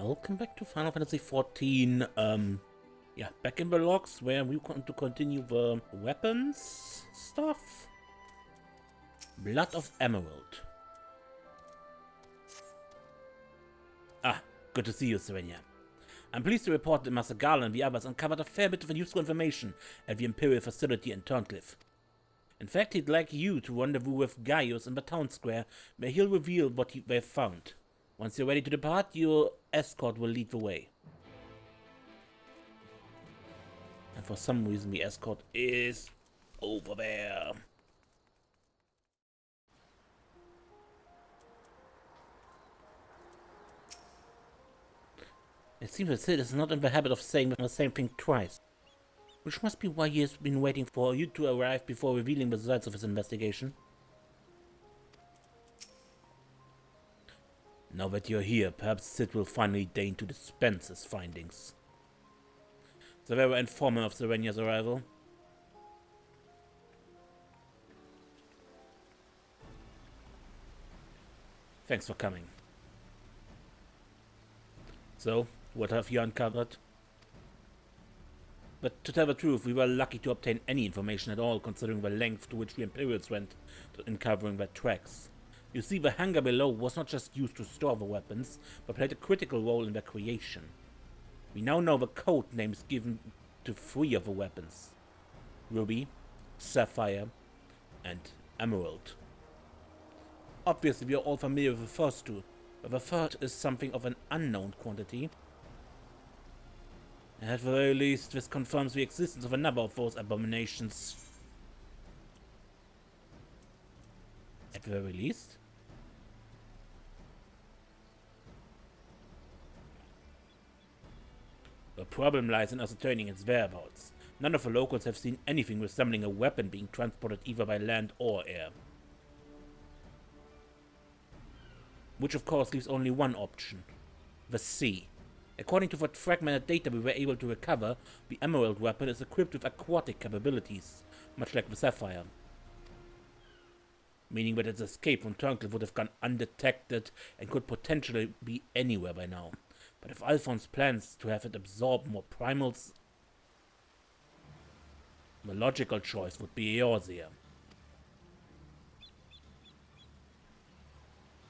Welcome back to Final Fantasy XIV. Yeah, back in the logs where we want to continue the weapons stuff. Blood of Emerald. Ah, good to see you, Serenia. I'm pleased to report that Master Gala and the others uncovered a fair bit of useful information at the Imperial facility in Turncliffe. In fact, he'd like you to rendezvous with Gaius in the town square, where he'll reveal what they've found. Once you're ready to depart, your escort will lead the way. And for some reason, the escort is over there. It seems that Sid is not in the habit of saying the same thing twice, which must be why he has been waiting for you to arrive before revealing the results of his investigation. Now that you're here, perhaps Sid will finally deign to dispense his findings. Severa informed him of Serenia's arrival. Thanks for coming. So, what have you uncovered? But to tell the truth, we were lucky to obtain any information at all, considering the length to which the Imperials went in uncovering their tracks. You see, the hangar below was not just used to store the weapons, but played a critical role in their creation. We now know the code names given to 3 of the weapons: Ruby, Sapphire, and Emerald. Obviously, we are all familiar with the first 2, but the third is something of an unknown quantity. At the very least, this confirms the existence of a number of those abominations. At the very least? The problem lies in ascertaining its whereabouts. None of the locals have seen anything resembling a weapon being transported either by land or air. Which of course leaves only one option: the sea. According to what fragmented data we were able to recover, the Emerald weapon is equipped with aquatic capabilities, much like the Sapphire. Meaning that its escape from Turncliffe would have gone undetected and could potentially be anywhere by now. But if Alphonse plans to have it absorb more primals, the logical choice would be Eorzea.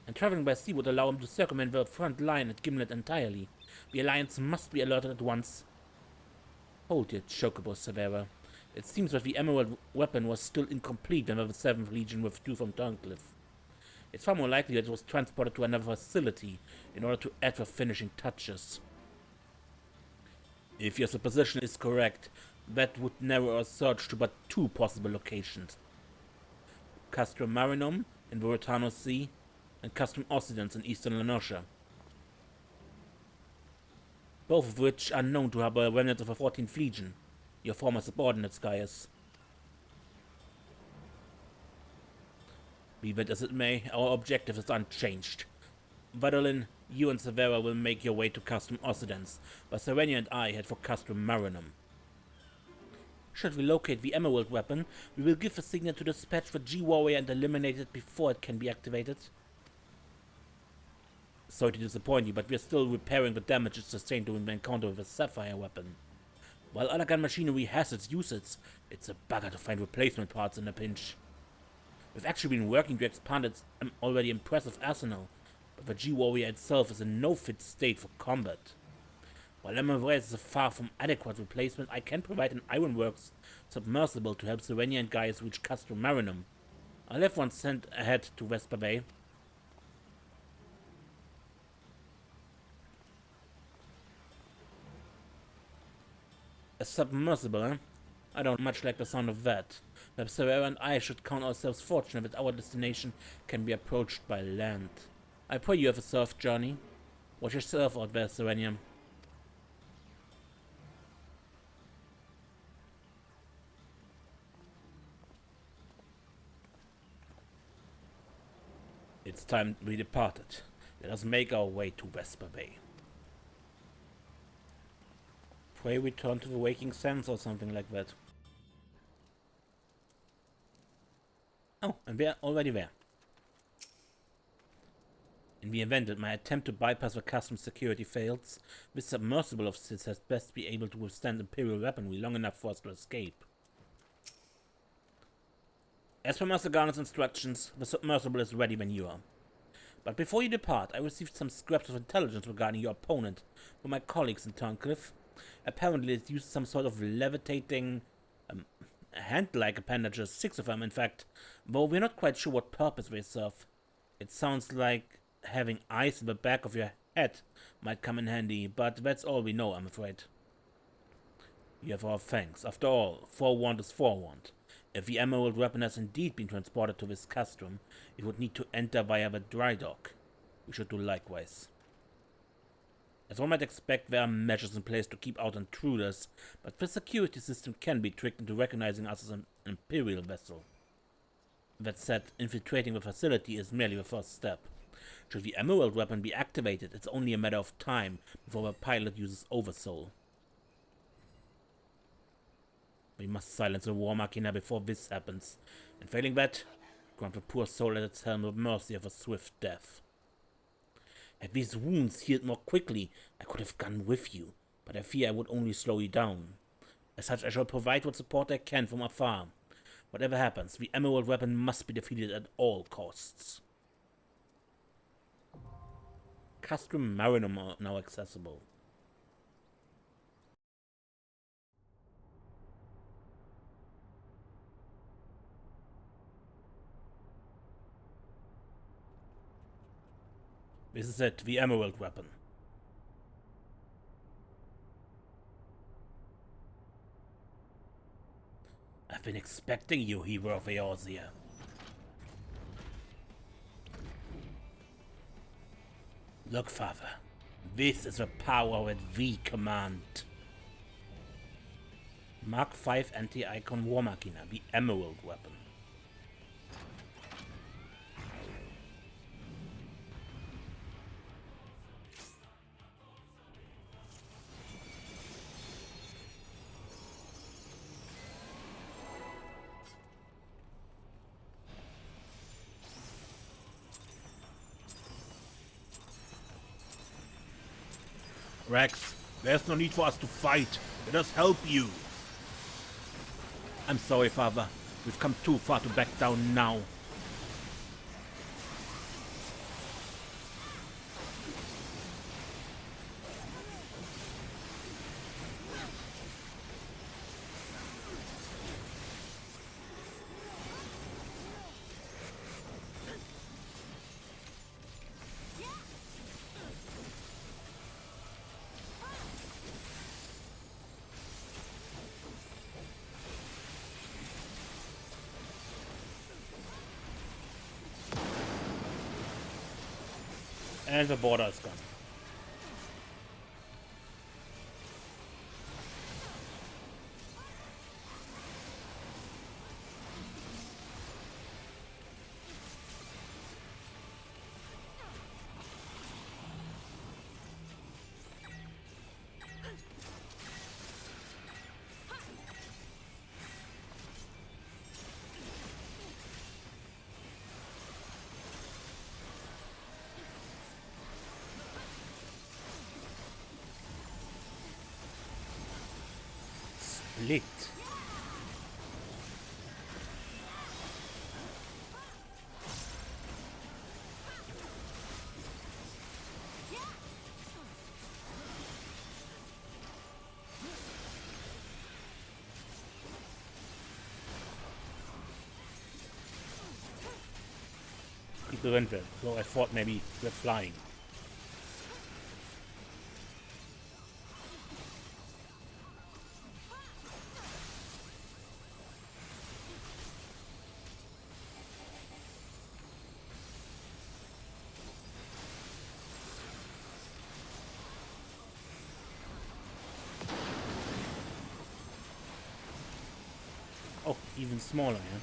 And traveling by sea would allow him to circumvent the front line at Gimlet entirely. The Alliance must be alerted at once. Hold your chocobo, Severa. It seems that the Emerald weapon was still incomplete when the 7th Legion withdrew from Turncliffe. It's far more likely that it was transported to another facility in order to add the finishing touches. If your supposition is correct, that would narrow our search to but 2 possible locations: Castrum Marinum in the Rotano Sea, and Castrum Occidens in eastern Lenosha. Both of which are known to harbor remnants of the 14th Legion, your former subordinates, Gaius. Be that as it may, our objective is unchanged. Vadolin, you and Severa will make your way to Castrum Occidens, while Serenia and I head for Castrum Marinum. Should we locate the Emerald weapon, we will give the signal to dispatch the G-Warrior and eliminate it before it can be activated. Sorry to disappoint you, but we are still repairing the damages sustained during the encounter with the Sapphire weapon. While other gun machinery has its uses, it's a bugger to find replacement parts in a pinch. We've actually been working to expand its already impressive arsenal, but the G-Warrior itself is in no fit state for combat. While Emerald is a far from adequate replacement, I can provide an Ironworks submersible to help Serenia and Gaius reach Castrum Marinum. I'll have one sent ahead to Vesper Bay. A submersible, eh? I don't much like the sound of that. Perhaps Severa and I should count ourselves fortunate that our destination can be approached by land. I pray you have a safe journey. Watch yourself out there, Serenia. It's time we departed. Let us make our way to Vesper Bay. Pray return to the waking sense or something like that. Oh, and we're already there. In the event that my attempt to bypass the customs security fails, this submersible of Sith has best be able to withstand Imperial weaponry long enough for us to escape. As per Master Garner's instructions, the submersible is ready when you are. But before you depart, I received some scraps of intelligence regarding your opponent from my colleagues in Turncliffe. Apparently it used some sort of levitating hand-like appendages, 6 of them in fact, though we're not quite sure what purpose they serve. It sounds like having eyes in the back of your head might come in handy, but that's all we know, I'm afraid. You have our thanks. After all, forewarned is forewarned. If the emerald weapon has indeed been transported to this castrum, it would need to enter via the dry dock. We should do likewise. As one might expect, there are measures in place to keep out intruders, but the security system can be tricked into recognizing us as an Imperial vessel. That said, infiltrating the facility is merely the first step. Should the emerald weapon be activated, it's only a matter of time before the pilot uses Oversoul. We must silence the War Machina before this happens, and failing that, grant the poor soul at its helm the mercy of a swift death. Had these wounds healed more quickly, I could have gone with you, but I fear I would only slow you down. As such, I shall provide what support I can from afar. Whatever happens, the emerald weapon must be defeated at all costs. Castrum Marinum now accessible. This is it, the emerald weapon. I've been expecting you, hero of Eorzea. Look, Father, this is the power that we command. Mark 5 Anti-Icon War Machina, the emerald weapon. Rex, there's no need for us to fight. Let us help you. I'm sorry, Father. We've come too far to back down now. And the border is gone. Split. Keep the wind, so I thought maybe we're flying. Oh, even smaller, yeah?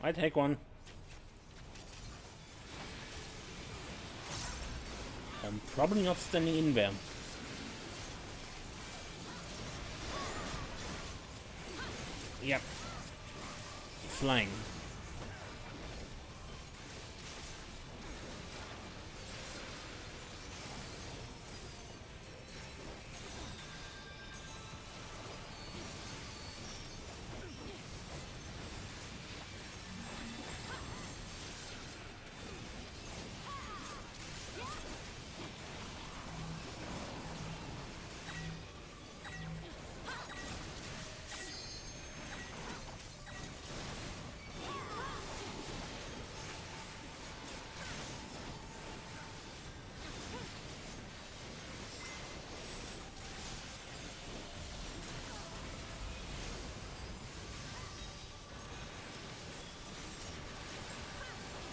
I take one. I'm probably not standing in there. Yep. Flying.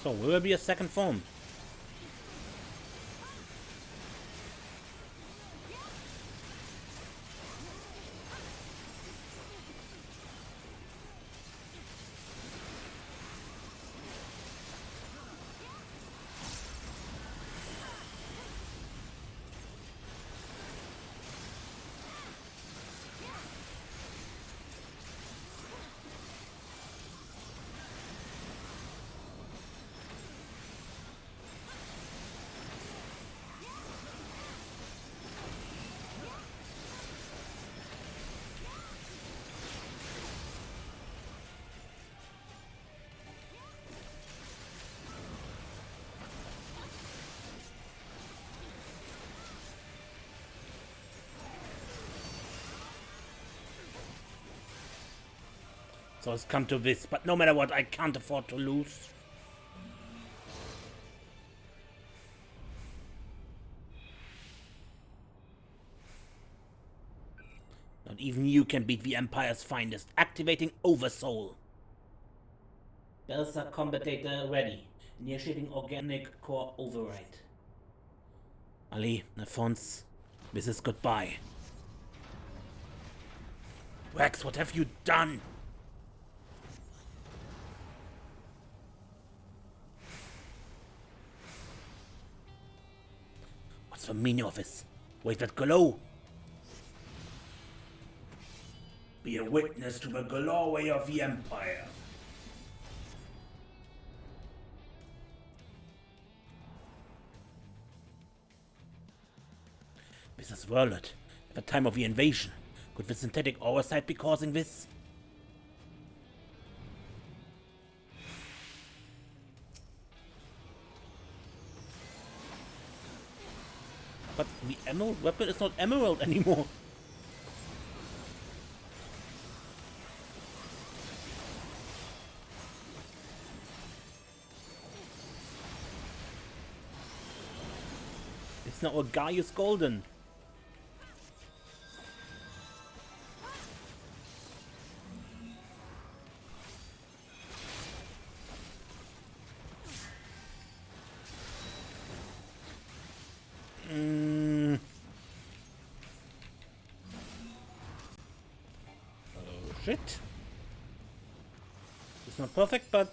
So will there be a second form? So it's come to this, but no matter what, I can't afford to lose. Not even you can beat the Empire's finest. Activating Oversoul. Belsa combat data ready. Initiating organic core override. Ali, Alphonse, this is goodbye. Rex, what have you done? What's the meaning of this? Wait, that glow! Be a witness to the glory of the Empire. Mrs. Worlet, at the time of the invasion, could the synthetic oversight be causing this? But the emerald weapon is not emerald anymore. It's now a Gaius Golden. Shit. It's not perfect, but...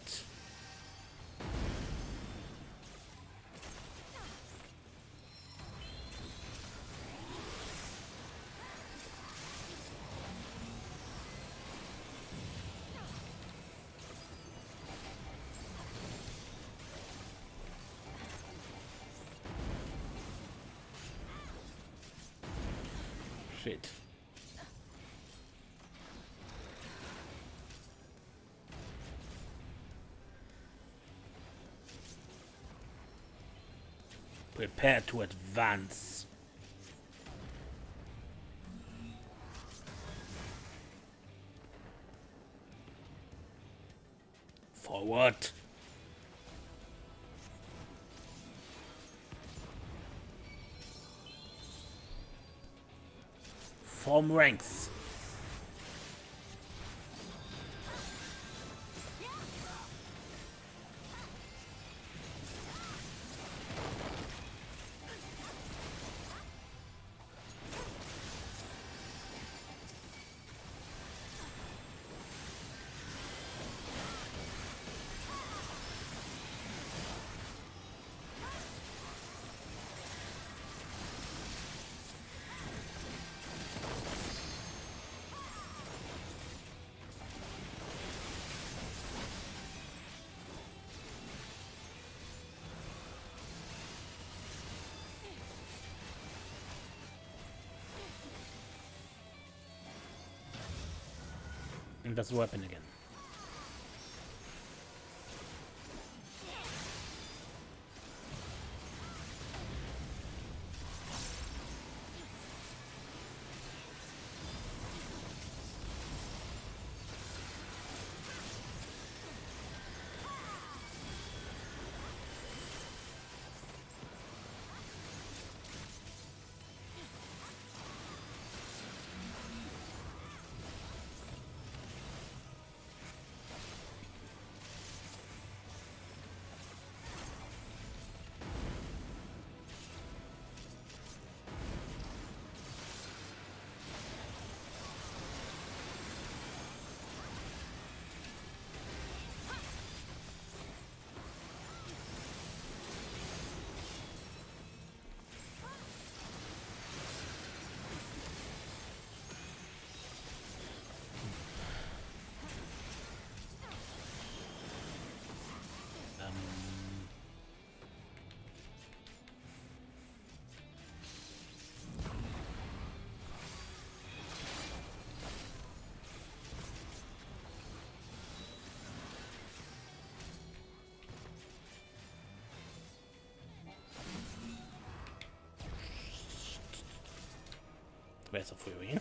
shit. Prepare to advance. Forward. Form ranks. And that's the weapon again. Where's the Fury?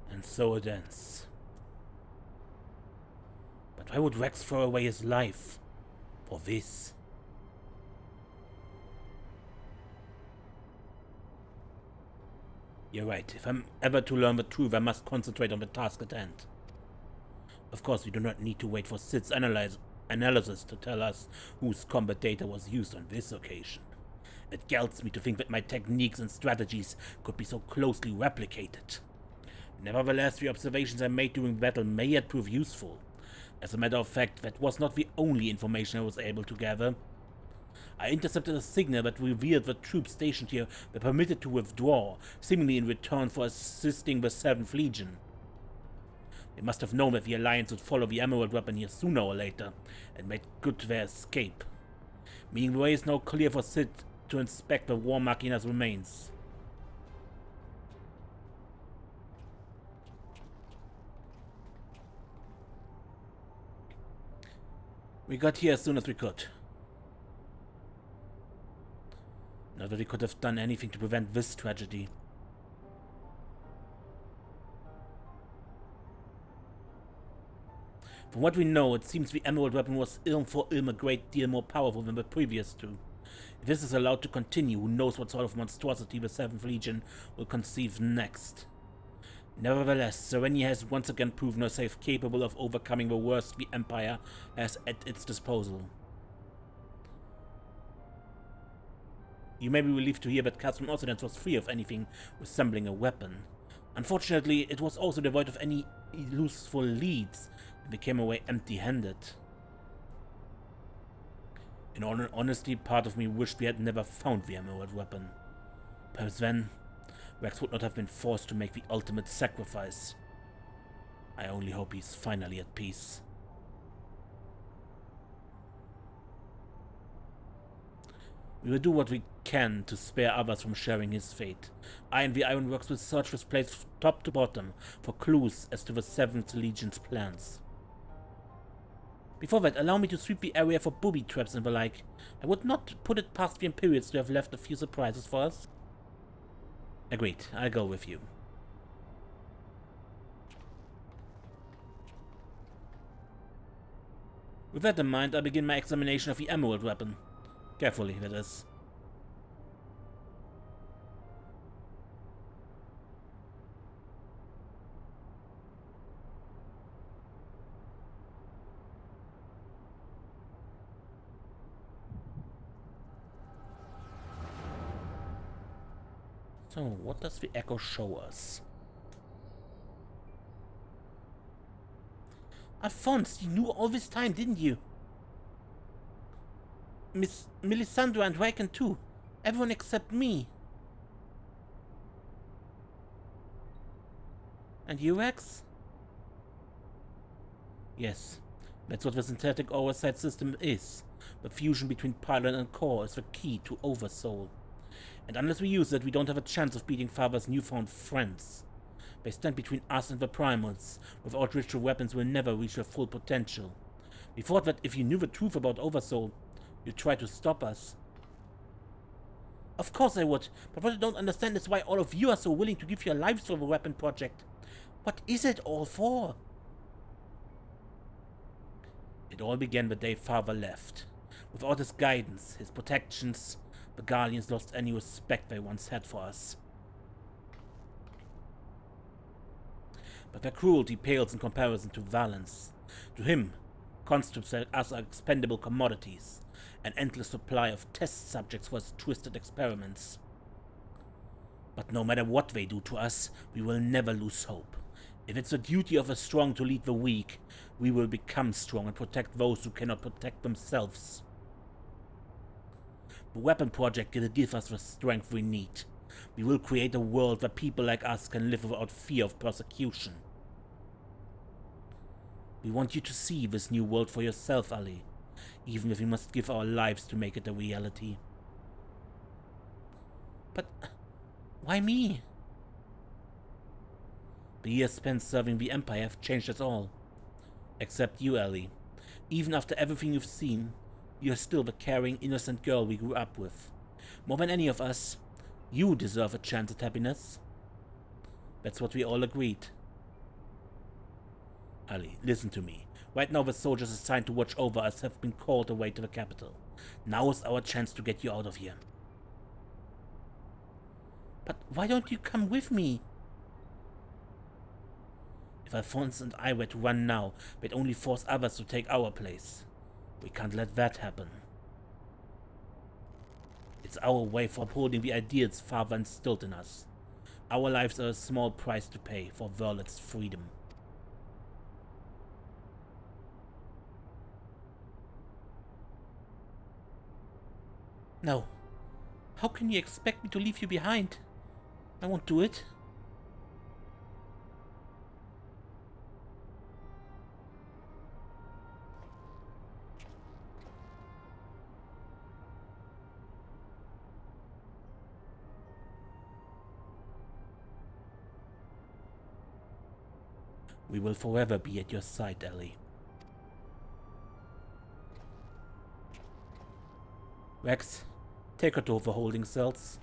And so it ends. But why would Rex throw away his life for this? You're right. If I'm ever to learn the truth, I must concentrate on the task at hand. Of course, we do not need to wait for Sid's analysis to tell us whose combat data was used on this occasion. It galls me to think that my techniques and strategies could be so closely replicated. Nevertheless, the observations I made during battle may yet prove useful. As a matter of fact, that was not the only information I was able to gather. I intercepted a signal that revealed that troops stationed here were permitted to withdraw, seemingly in return for assisting the 7th Legion. They must have known that the Alliance would follow the Emerald weapon here sooner or later, and made good their escape. Meaning the way is now clear for Sid to inspect the War Machina's remains. We got here as soon as we could. Not that we could have done anything to prevent this tragedy. From what we know, it seems the Emerald weapon was a great deal more powerful than the previous two. If this is allowed to continue, who knows what sort of monstrosity the 7th Legion will conceive next. Nevertheless, Serenia has once again proven herself capable of overcoming the worst the Empire has at its disposal. You may be relieved to hear that Castrum Occident was free of anything resembling a weapon. Unfortunately, it was also devoid of any useful leads and we came away empty-handed. In all honesty, part of me wished we had never found the emerald weapon. Perhaps then, Rex would not have been forced to make the ultimate sacrifice. I only hope he's finally at peace. We will do what we can to spare others from sharing his fate. I and the Ironworks will search this place top to bottom for clues as to the 7th Legion's plans. Before that, allow me to sweep the area for booby traps and the like. I would not put it past the Imperials to have left a few surprises for us. Agreed, I'll go with you. With that in mind, I begin my examination of the emerald weapon. Carefully, that is. So, what does the echo show us? Alphonse, you knew all this time, didn't you? Miss Melisandre and Raken too. Everyone except me. And you, Rex? Yes, that's what the synthetic oversight system is. The fusion between pylon and core is the key to Oversoul. And unless we use it, we don't have a chance of beating Father's newfound friends. They stand between us and the primals. Without ritual weapons, we'll never reach their full potential. We thought that if you knew the truth about Oversoul, you'd try to stop us. Of course I would, but what I don't understand is why all of you are so willing to give your lives for the weapon project. What is it all for? It all began the day Father left. Without his guidance, his protections, the Guardians lost any respect they once had for us. But their cruelty pales in comparison to Valens. To him, conscripts like us are expendable commodities, an endless supply of test subjects for his twisted experiments. But no matter what they do to us, we will never lose hope. If it's the duty of the strong to lead the weak, we will become strong and protect those who cannot protect themselves. The weapon project will give us the strength we need. We will create a world where people like us can live without fear of persecution. We want you to see this new world for yourself, Ali, even if we must give our lives to make it a reality. But why me? The years spent serving the Empire have changed us all. Except you, Ellie. Even after everything you've seen, you're still the caring, innocent girl we grew up with. More than any of us, you deserve a chance at happiness. That's what we all agreed. Ali, listen to me. Right now the soldiers assigned to watch over us have been called away to the capital. Now is our chance to get you out of here. But why don't you come with me? If Alphonse and I were to run now, they'd only force others to take our place. We can't let that happen. It's our way for upholding the ideals Father instilled in us. Our lives are a small price to pay for Verlet's freedom. No. How can you expect me to leave you behind? I won't do it. We will forever be at your side, Ellie. Rex, take her to the holding cells.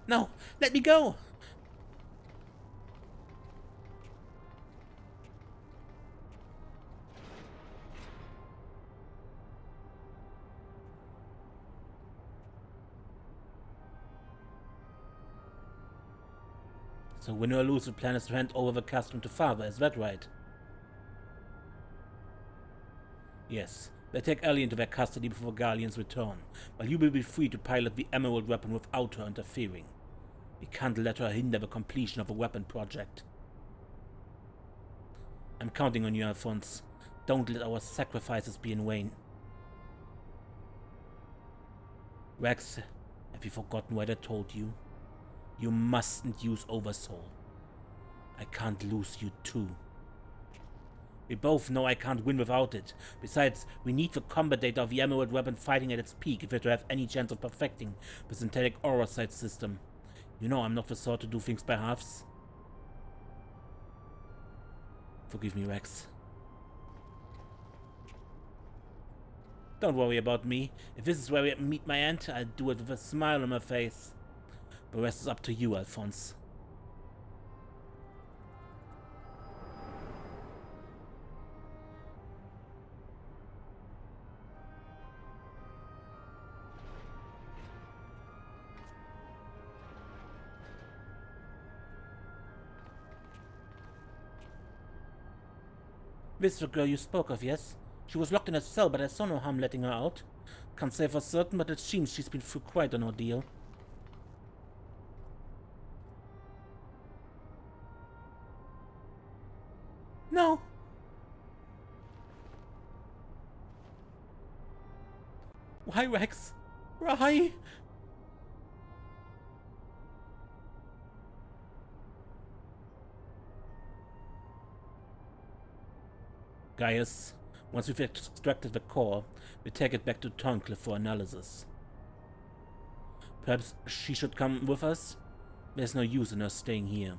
No, let me go! So win or lose, the plan is to hand over the custom to Father, is that right? Yes, they take Ellie into their custody before Guardians return, while you will be free to pilot the emerald weapon without her interfering. We can't let her hinder the completion of the weapon project. I'm counting on you, Alphonse. Don't let our sacrifices be in vain. Rex, have you forgotten what I told you? You mustn't use Oversoul. I can't lose you too. We both know I can't win without it. Besides, we need the combat data of the Emerald weapon fighting at its peak if we're to have any chance of perfecting the synthetic aura sight system. You know I'm not the sort to do things by halves. Forgive me, Rex. Don't worry about me. If this is where we meet my end, I'll do it with a smile on my face. The rest is up to you, Alphonse. This is the girl you spoke of, yes? She was locked in a cell, but I saw no harm letting her out. Can't say for certain, but it seems she's been through quite an ordeal. No! Why, Rex? Why? Gaius, once we've extracted the core, we take it back to Toncle for analysis. Perhaps she should come with us? There's no use in her staying here.